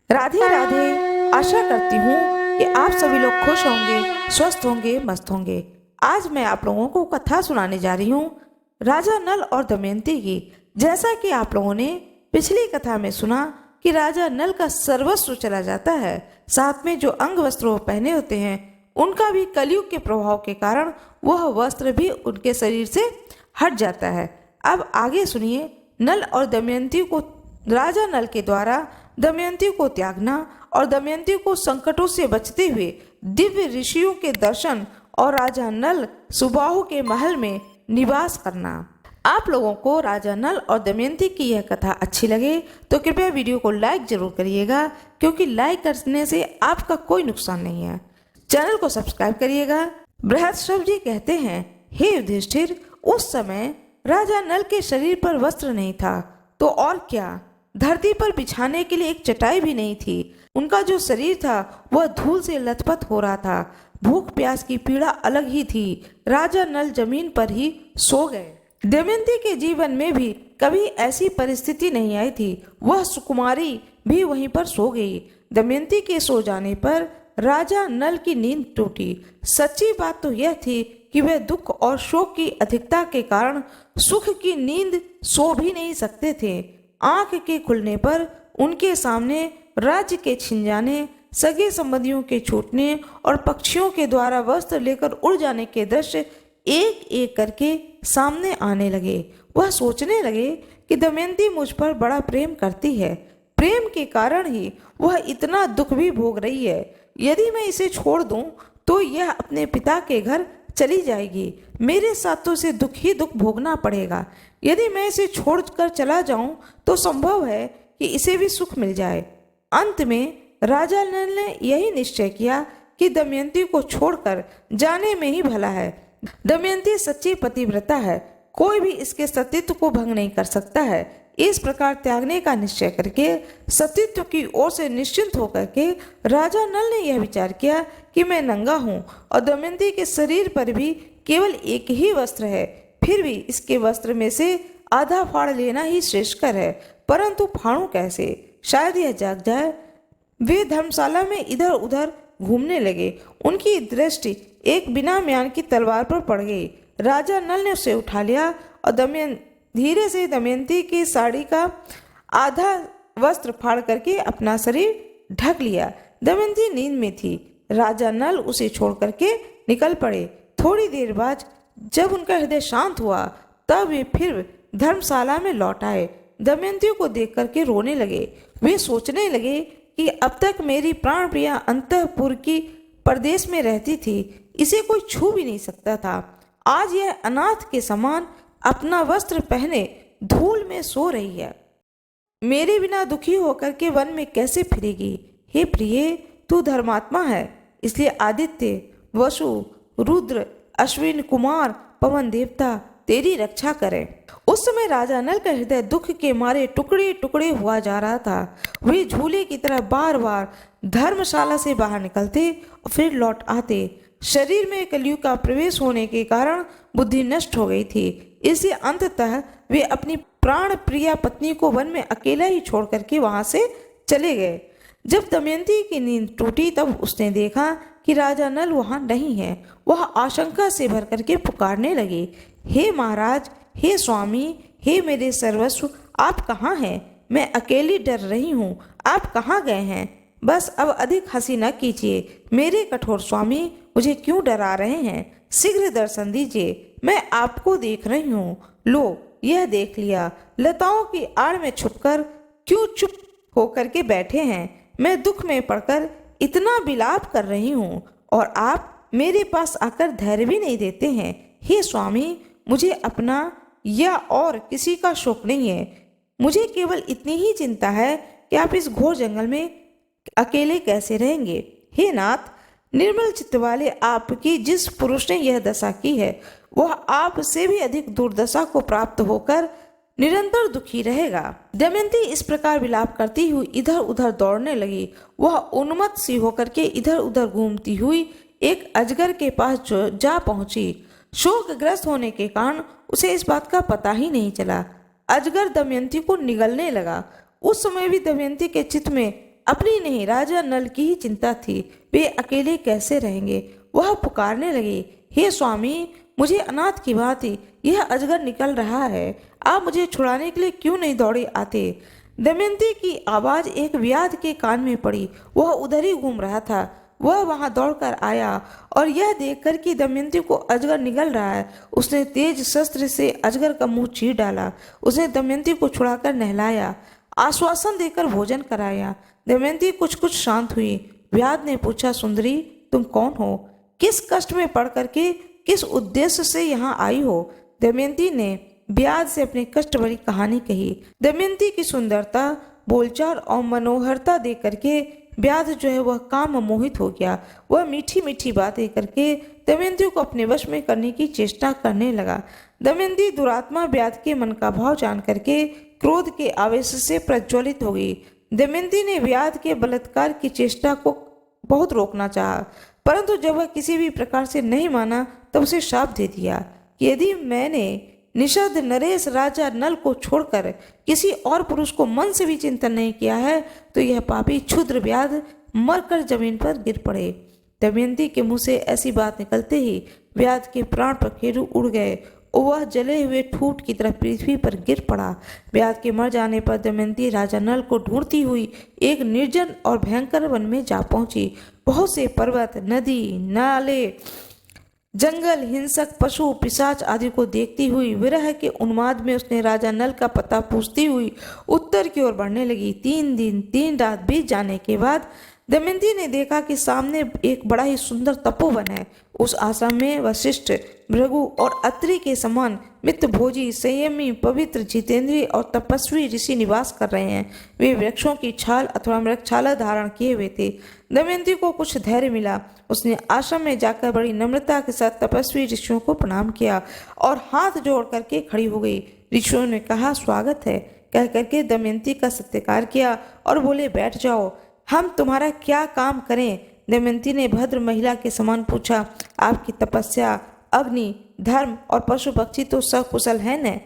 राधे राधे। आशा करती हूँ कि आप सभी लोग खुश होंगे, स्वस्थ होंगे, मस्त होंगे। आज मैं आप लोगों को कथा सुनाने जा रही हूँ राजा नल और दमयंती की। जैसा कि आप लोगों ने पिछली कथा में सुना कि राजा नल का सर्वस्व चला जाता है, साथ में जो अंग वस्त्र वो पहने होते हैं उनका भी कलयुग के प्रभाव के कारण वह वस्त्र भी उनके शरीर से हट जाता है। अब आगे सुनिए, नल और दमयंती को राजा नल के द्वारा दमयंती को त्यागना और दमयंती को संकटों से बचते हुए दिव्य ऋषियों के दर्शन और राजा नल सुबाहु के महल में निवास करना। आप लोगों को राजा नल और दमयंती की यह कथा अच्छी लगे तो कृपया वीडियो को लाइक जरूर करिएगा, क्योंकि लाइक करने से आपका कोई नुकसान नहीं है। चैनल को सब्सक्राइब करिएगा। बृहस्पति जी कहते हैं, हे युधिष्ठिर, उस समय राजा नल के शरीर पर वस्त्र नहीं था तो और क्या, धरती पर बिछाने के लिए एक चटाई भी नहीं थी। उनका जो शरीर था वह धूल से लथपथ हो रहा था। भूख प्यास की पीड़ा अलग ही थी। राजा नल जमीन पर ही सो गए। दमयंती के जीवन में भी कभी ऐसी परिस्थिति नहीं आई थी। वह सुकुमारी भी वहीं पर सो गई। दमयंती के सो जाने पर राजा नल की नींद टूटी। सच्ची बात तो यह थी कि वह दुख और शोक की अधिकता के कारण सुख की नींद सो भी नहीं सकते थे। आंख के खुलने पर उनके सामने राज्य के छिन जाने, सगे संबंधियों के छूटने और पक्षियों के द्वारा वस्त्र लेकर उड़ जाने के दृश्य एक एक करके सामने आने लगे। वह सोचने लगे कि दमयंती मुझ पर बड़ा प्रेम करती है। प्रेम के कारण ही वह इतना दुख भी भोग रही है। यदि मैं इसे छोड़ दूं तो यह अपने पिता के घर चली जाएगी। मेरे साथ तो इसे दुख ही दुख भोगना पड़ेगा। यदि मैं इसे छोड़कर चला जाऊं तो संभव है कि इसे भी सुख मिल जाए। अंत में राजा नल ने यही निश्चय किया कि दमयंती को छोड़कर जाने में ही भला है। दमयंती सच्ची पतिव्रता है, कोई भी इसके सतीत्व को भंग नहीं कर सकता है। इस प्रकार त्यागने का निश्चय करके सतीत्व की ओर से निश्चिंत होकर के राजा नल ने यह विचार किया कि मैं नंगा हूँ और दमयंती के शरीर पर भी केवल एक ही वस्त्र है। फिर भी इसके वस्त्र में से आधा फाड़ लेना ही श्रेष्ठकर है, परंतु फाड़ूं कैसे, शायद यह जाग जाए। वे धर्मशाला में इधर उधर घूमने लगे। उनकी दृष्टि एक बिना म्यान की तलवार पर पड़ गई। राजा नल ने उसे उठा लिया और धीरे से दमयंती की साड़ी का आधा वस्त्र फाड़ करके अपना शरीर ढक लिया। दमयंती नींद में थी। राजा नल उसे छोड़ करके निकल पड़े। थोड़ी देर बाद जब उनका हृदय शांत हुआ तब वे फिर धर्मशाला में लौट आए। दमयंती को देख करके रोने लगे। वे सोचने लगे कि अब तक मेरी प्राण प्रिया अंतःपुर की परदेश में रहती थी, इसे कोई छू भी नहीं सकता था। आज यह अनाथ के समान अपना वस्त्र पहने धूल में सो रही है। मेरे बिना दुखी होकर के वन में कैसे फिरेगी। हे प्रिय, तू धर्मात्मा है, इसलिए आदित्य, वसु, रुद्र, अश्विन कुमार, पवन देवता तेरी रक्षा करें। उस समय राजा नल का हृदय दुख के मारे टुकड़े टुकड़े हुआ जा रहा था। वे झूले की तरह बार बार धर्मशाला से बाहर निकलते और फिर लौट आते। शरीर में कलयुग का प्रवेश होने के कारण बुद्धि नष्ट हो गई थी, इसलिए अंततः वे अपनी प्राण प्रिया पत्नी को वन में अकेला ही छोड़ करके वहां से चले गए। जब दमयंती की नींद टूटी तब उसने देखा कि राजा नल वहां नहीं है। वह आशंका से भर करके पुकारने लगी, हे महाराज, हे स्वामी, हे मेरे सर्वस्व, आप कहाँ हैं? मैं अकेली डर रही हूँ, आप कहाँ गए हैं? बस अब अधिक हंसी न कीजिए। मेरे कठोर स्वामी मुझे क्यों डरा रहे हैं? शीघ्र दर्शन दीजिए, मैं आपको देख रही हूँ। लो, यह देख लिया। लताओं की आड़ में छुपकर क्यों चुप होकर के बैठे हैं? मैं दुख में पड़कर इतना विलाप कर रही हूँ और आप मेरे पास आकर धैर्य भी नहीं देते हैं। हे स्वामी, मुझे अपना या और किसी का शोक नहीं है। मुझे केवल इतनी ही चिंता है कि आप इस घोर जंगल में अकेले कैसे रहेंगे। हे नाथ, निर्मल चित्त वाले आपकी जिस पुरुष ने यह दशा की है वह आपसे भी अधिक दुर्दशा को प्राप्त होकर निरंतर दुखी रहेगा। दमयंती इस प्रकार विलाप करती हुई इधर उधर दौड़ने लगी। वह उन्मत्त सी होकर के इधर उधर घूमती हुई एक अजगर के पास जा पहुंची। शोकग्रस्त होने के कारण उसे इस बात का पता ही नहीं चला। अजगर दमयंती को निगलने लगा। उस समय भी दमयंती के चित्त में अपनी नहीं राजा नल की ही चिंता थी। वे अकेले कैसे रहेंगे। वह पुकारने लगे, हे स्वामी, मुझे अनाथ की भांति यह अजगर निकल रहा है। आप मुझे छुड़ाने के लिए क्यों नहीं दौड़े आते। दमयंती की आवाज एक व्याध के कान में पड़ी। वह उधर ही घूम रहा था। वह वहां दौड़कर आया और यह देखकर कि दमयंती को अजगर निगल रहा है, उसने तेज शस्त्र से अजगर का मुंह चीर डाला। उसने दमयंती को छुड़ाकर नहलाया, आश्वासन देकर भोजन कराया। दमयंती कुछ कुछ शांत हुई। व्याध ने पूछा, सुंदरी, तुम कौन हो? किस कष्ट में पड़ करके किस उद्देश्य से यहाँ आई हो? दमयंती ने व्याध से अपनी कष्ट भरी कहानी कही। दमयंती की सुंदरता, बोलचाल और मनोहरता देख करके व्याध जो है वह काम मोहित हो गया। वह मीठी मीठी बातें करके दमयंती को अपने वश में करने की चेष्टा करने लगा। दमयंती दुरात्मा व्याध के मन का भाव जान करके क्रोध के आवेश से प्रज्वलित हो गई। दमयंती ने व्याध के बलात्कार की चेष्टा को बहुत रोकना चाहा, परंतु जब वह किसी भी प्रकार से नहीं माना तब उसे शाप दे दिया कि यदि मैंने निषद नरेश राजा नल को छोड़कर किसी और पुरुष को मन से भी चिंतन नहीं किया है तो यह पापी क्षुद्र व्याध मरकर जमीन पर गिर पड़े। दमयंती के मुंह से ऐसी बात निकलते ही व्याध के प्राण पखेरु उड़ गए और वह जले हुए ठूठ की तरह पृथ्वी पर गिर पड़ा। व्याध के मर जाने पर दमयंती राजा नल को ढूंढती हुई एक निर्जन और भयंकर वन में जा पहुंची। बहुत से पर्वत, नदी, नाले, जंगल, हिंसक पशु, पिशाच आदि को देखती हुई विरह के उन्माद में उसने राजा नल का पता पूछती हुई उत्तर की ओर बढ़ने लगी। 3 दिन 3 रात बीत जाने के बाद दमयंती ने देखा कि सामने एक बड़ा ही सुंदर तपोवन है। उस आश्रम में वशिष्ठ, भृगु और अत्रि के समान मित्रभोजी, संयमी, पवित्र, जितेंद्रिय और तपस्वी ऋषि निवास कर रहे हैं। वे वृक्षों की छाल अथवा मृगछाला धारण किए हुए थे। दमयंती को कुछ धैर्य मिला। उसने आश्रम में जाकर बड़ी नम्रता के साथ तपस्वी ऋषियों को प्रणाम किया और हाथ जोड़ करके खड़ी हो गई। ऋषियों ने कहा, स्वागत है कह करके दमयंती का सत्कार किया और बोले, बैठ जाओ, हम तुम्हारा क्या काम करें। दमयंती ने भद्र महिला के समान पूछा, आपकी तपस्या, अग्नि, धर्म और पशु पक्षी तो सकुशल है न?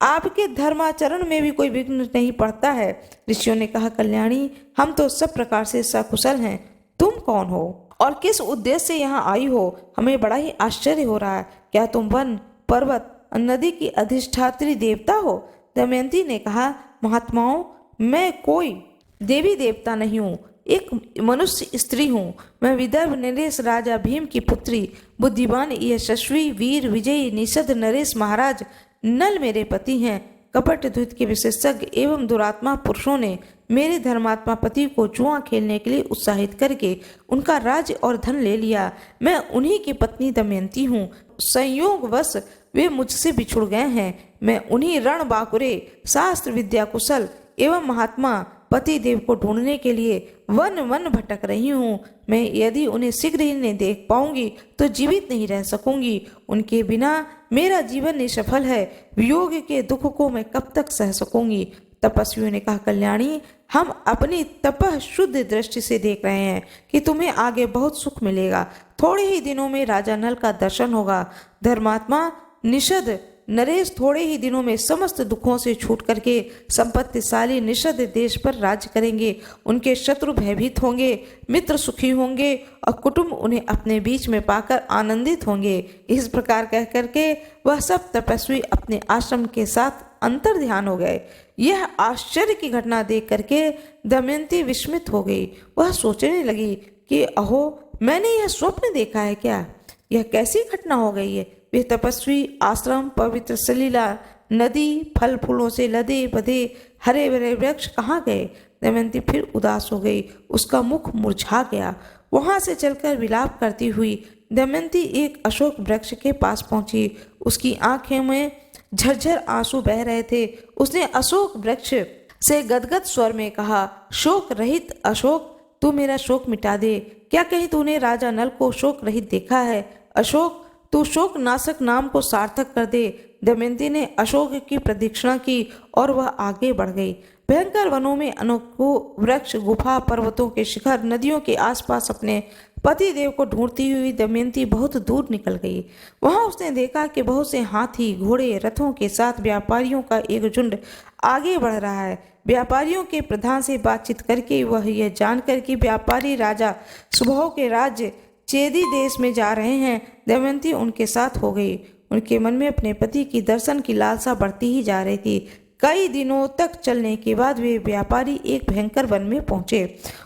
आपके धर्माचरण में भी कोई विघ्न नहीं पड़ता है। ऋषियों ने कहा, कल्याणी, हम तो सब प्रकार से सकुशल हैं। तुम कौन हो और किस उद्देश्य से यहाँ आई हो? हमें बड़ा ही आश्चर्य हो रहा है। क्या तुम वन, पर्वत, नदी की अधिष्ठात्री देवता हो? दमयंती ने कहा, महात्माओं, मैं कोई देवी देवता नहीं हूँ, एक मनुष्य स्त्री हूँ। मैं विदर्भ नरेश राजा भीम की पुत्री, बुद्धिमान, यशस्वी, वीर, विजयी, निषद नरेश महाराज नल मेरे पति हैं। कपट द्वित के विशेषज्ञ एवं दुरात्मा पुरुषों ने मेरे धर्मात्मा पति को जुआ खेलने के लिए उत्साहित करके उनका राज्य और धन ले लिया। मैं उन्हीं की पत्नी दमयंती हूँ। संयोगवश वे मुझसे बिछुड़ गए हैं। मैं उन्हीं रण बाकुरे, शास्त्र विद्या कुशल एवं महात्मा पति देव को ढूंढने के लिए वन वन भटक रही हूँ। मैं यदि उन्हें शीघ्र ही नहीं देख पाऊंगी तो जीवित नहीं रह सकूंगी। उनके बिना मेरा जीवन निसफल है। वियोग के दुख को मैं कब तक सह सकूंगी। तपस्वियों ने कहा, कल्याणी, हम अपनी तपः शुद्ध दृष्टि से देख रहे हैं कि तुम्हें आगे बहुत सुख मिलेगा। थोड़े ही दिनों में राजा नल का दर्शन होगा। धर्मात्मा निषद नरेश थोड़े ही दिनों में समस्त दुखों से छूट करके संपत्तिशाली निषद देश पर राज्य करेंगे। उनके शत्रु भयभीत होंगे, मित्र सुखी होंगे और कुटुंब उन्हें अपने बीच में पाकर आनंदित होंगे। इस प्रकार कह करके वह सब तपस्वी अपने आश्रम के साथ अंतर ध्यान हो गए। यह आश्चर्य की घटना देख करके दमयंती विस्मित हो गई। वह सोचने लगी कि अहो, मैंने यह स्वप्न देखा है क्या? यह कैसी घटना हो गई है? वे तपस्वी आश्रम, पवित्र सलीला नदी, फल फूलों से लदे बदे हरे भरे वृक्ष कहाँ गए? दमयंती फिर उदास हो गई। उसका मुख मुरझा गया। वहां से चलकर विलाप करती हुई दमयंती एक अशोक वृक्ष के पास पहुंची। उसकी आंखें में झरझर आंसू बह रहे थे। उसने अशोक वृक्ष से गदगद स्वर में कहा, शोक रहित अशोक, तू मेरा शोक मिटा दे। क्या कहीं तूने राजा नल को शोक रहित देखा है? अशोक, तू शोक नाशक नाम को सार्थक कर दे। दमयंती ने अशोक की प्रदक्षिणा की और वह आगे बढ़ गई। भयंकर वनों में अनेकों वृक्ष, गुफा, पर्वतों के शिखर, नदियों के आसपास अपने पति देव को ढूंढती हुई दमयंती बहुत दूर निकल गई। वहां उसने देखा कि बहुत से हाथी, घोड़े, रथों के साथ व्यापारियों का एक झुंड आगे बढ़ रहा है। व्यापारियों के प्रधान से बातचीत करके वह यह जानकर कि व्यापारी राजा सुबाहु के राज्य चेदी देश में जा रहे हैं, दमयंती उनके साथ हो गई। उनके मन में अपने पति की दर्शन की लालसा बढ़ती ही जा रही थी। कई दिनों तक चलने के बाद वे व्यापारी एक भयंकर वन में पहुंचे।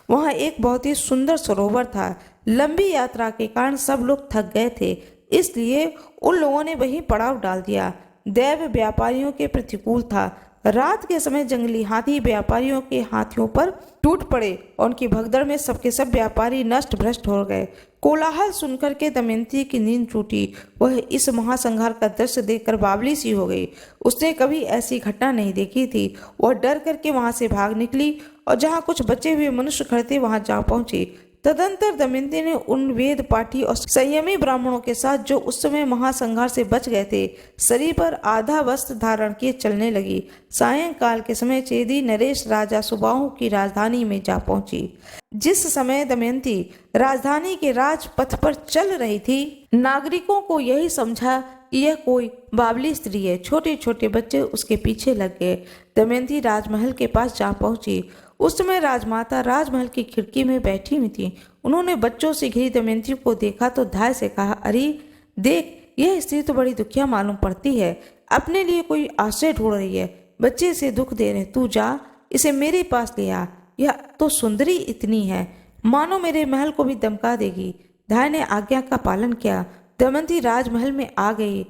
वहां एक बहुत ही सुंदर सरोवर था। लंबी यात्रा के कारण सब लोग थक गए थे, इसलिए उन लोगों ने वहीं पड़ाव डाल दिया। दैव व्यापारियों के प्रतिकूल था। रात के समय जंगली हाथी व्यापारियों के हाथियों पर टूट पड़े और उनकी भगदड़ में सबके सब व्यापारी नष्ट भ्रष्ट हो गए। कोलाहल सुनकर के दमयंती की नींद टूटी। वह इस महासंहार का दृश्य देखकर बावली सी हो गई। उसने कभी ऐसी घटना नहीं देखी थी। वह डर करके वहां से भाग निकली और जहां कुछ बचे हुए मनुष्य खड़े थे वहां जा पहुंची। तदंतर दमयंती ने उन वेद पाठी और संयमी ब्राह्मणों के साथ, जो उस समय महासंहार से बच गए थे, शरीर पर आधा वस्त्र धारण किए चलने लगी। सायंकाल के समय चेदी नरेश राजा सुबाहु की राजधानी में जा पहुंची। जिस समय दमयंती राजधानी के राजपथ पर चल रही थी, नागरिकों को यही समझा कि यह कोई बावली स्त्री है। छोटे छोटे बच्चे उसके पीछे लग गए। दमयंती राजमहल के पास जा पहुंची। उस समय राजमाता राजमहल की खिड़की में बैठी हुई थी। उन्होंने बच्चों से घिरी दमयंती को देखा तो धाय से कहा, अरे देख, यह स्त्री तो बड़ी दुखिया मालूम पड़ती है, अपने लिए कोई आश्रय ढूंढ रही है। बच्चे से दुख दे रहे, तू जा इसे मेरे पास ले आ। यह तो सुंदरी इतनी है, मानो मेरे महल को भी दमका देगी। धाय ने आज्ञा का पालन किया। दमयंती राजमहल में आ गई।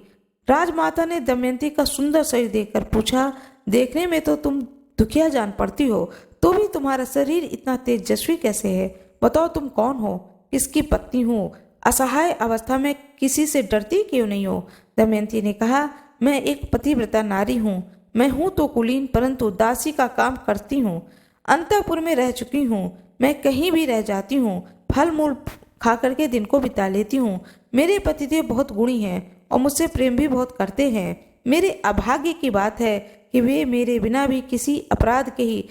राजमाता ने दमयंती का सुंदर शरीर देखकर पूछा, देखने में तो तुम दुखिया जान पड़ती हो, तो भी तुम्हारा शरीर इतना तेजस्वी कैसे है? बताओ तुम कौन हो, किसकी पत्नी हो, असहाय अवस्था में किसी से डरती क्यों नहीं हो? दमयंती ने कहा, मैं एक पतिव्रता नारी हूँ। मैं हूँ तो कुलीन, परंतु दासी का काम करती हूँ। अंतःपुर में रह चुकी हूँ। मैं कहीं भी रह जाती हूँ, फल मूल खा करके दिन को बिता लेती हूँ। मेरे पतिदेव बहुत गुणी हैं और मुझसे प्रेम भी बहुत करते हैं। मेरे अभाग्य की बात है कि वे मेरे बिना भी किसी अपराध के ही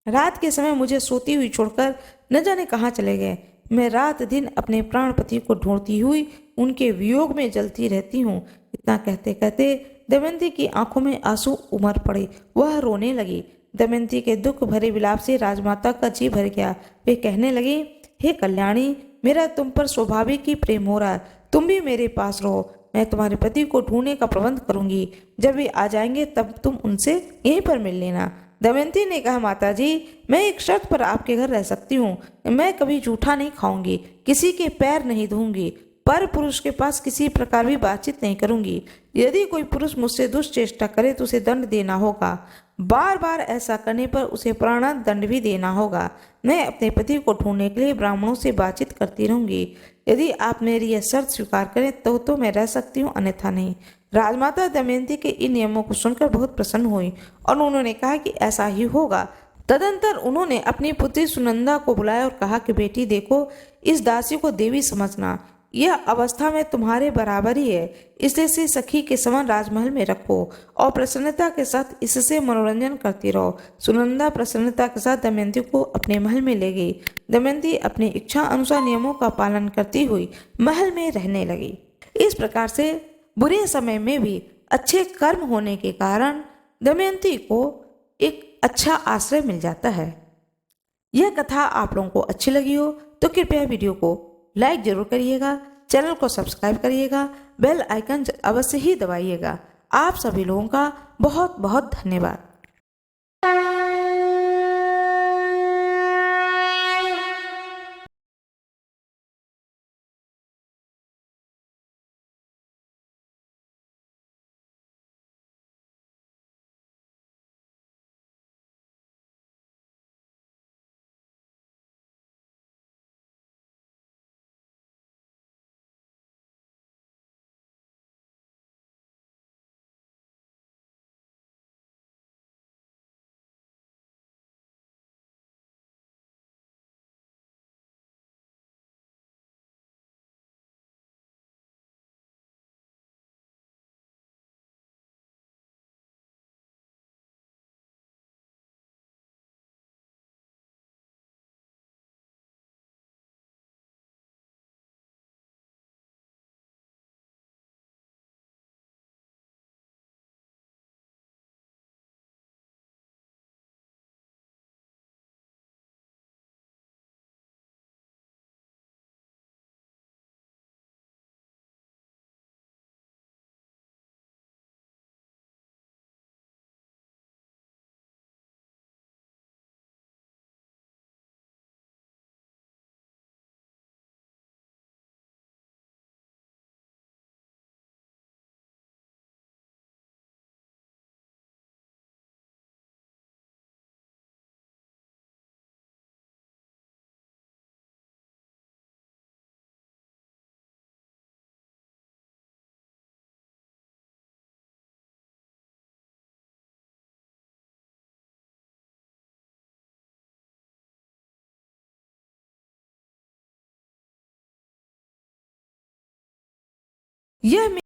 रात के समय मुझे सोती हुई छोड़कर न जाने कहाँ चले गए। मैं रात दिन अपने प्राणपति को ढूंढती हुई उनके वियोग में जलती रहती हूँ। इतना कहते कहते दमयंती की आंखों में आंसू उमड़ पड़े। वह रोने लगी। दमयंती के दुख भरे विलाप से राजमाता का जी भर गया। वे कहने लगी, हे कल्याणी, मेरा तुम पर स्वाभाविक ही प्रेम हो रहा है। तुम भी मेरे पास रहो। मैं तुम्हारे पति को ढूंढने का प्रबंध करूंगी। जब वे आ जाएंगे तब तुम उनसे यहीं पर मिल लेना। दमयंती ने कहा, माता जी, मैं एक शर्त पर आपके घर रह सकती हूँ। मैं कभी जूठा नहीं खाऊंगी, किसी के पैर नहीं धोऊंगी, पर पुरुष के पास किसी प्रकार भी बातचीत नहीं करूंगी। यदि कोई पुरुष मुझसे दुष्चेष्टा करे तो उसे दंड देना होगा। बार बार ऐसा करने पर उसे प्राण दंड भी देना होगा। मैं अपने पति को ढूंढने के लिए ब्राह्मणों से बातचीत करती रहूंगी। यदि आप मेरी यह शर्त स्वीकार करें तो मैं रह सकती हूँ, अन्यथा नहीं। राजमाता दमयंती के इन नियमों को सुनकर बहुत प्रसन्न हुई और उन्होंने कहा कि ऐसा ही होगा। तदंतर उन्होंने अपनी पुत्री सुनंदा को बुलाया और कहा कि बेटी देखो, इस दासी को देवी समझना। यह अवस्था में तुम्हारे बराबर ही है, इसलिए इसे सखी के समान राजमहल में रखो और प्रसन्नता के साथ इससे मनोरंजन करती रहो। सुनंदा प्रसन्नता के साथ दमयंती को अपने महल में ले गई। दमयंती अपनी इच्छा अनुसार नियमों का पालन करती हुई महल में रहने लगी। इस प्रकार से बुरे समय में भी अच्छे कर्म होने के कारण दमयंती को एक अच्छा आश्रय मिल जाता है। यह कथा आप लोगों को अच्छी लगी हो तो कृपया वीडियो को लाइक जरूर करिएगा, चैनल को सब्सक्राइब करिएगा, बेल आइकन अवश्य ही दबाइएगा। आप सभी लोगों का बहुत बहुत धन्यवाद। यह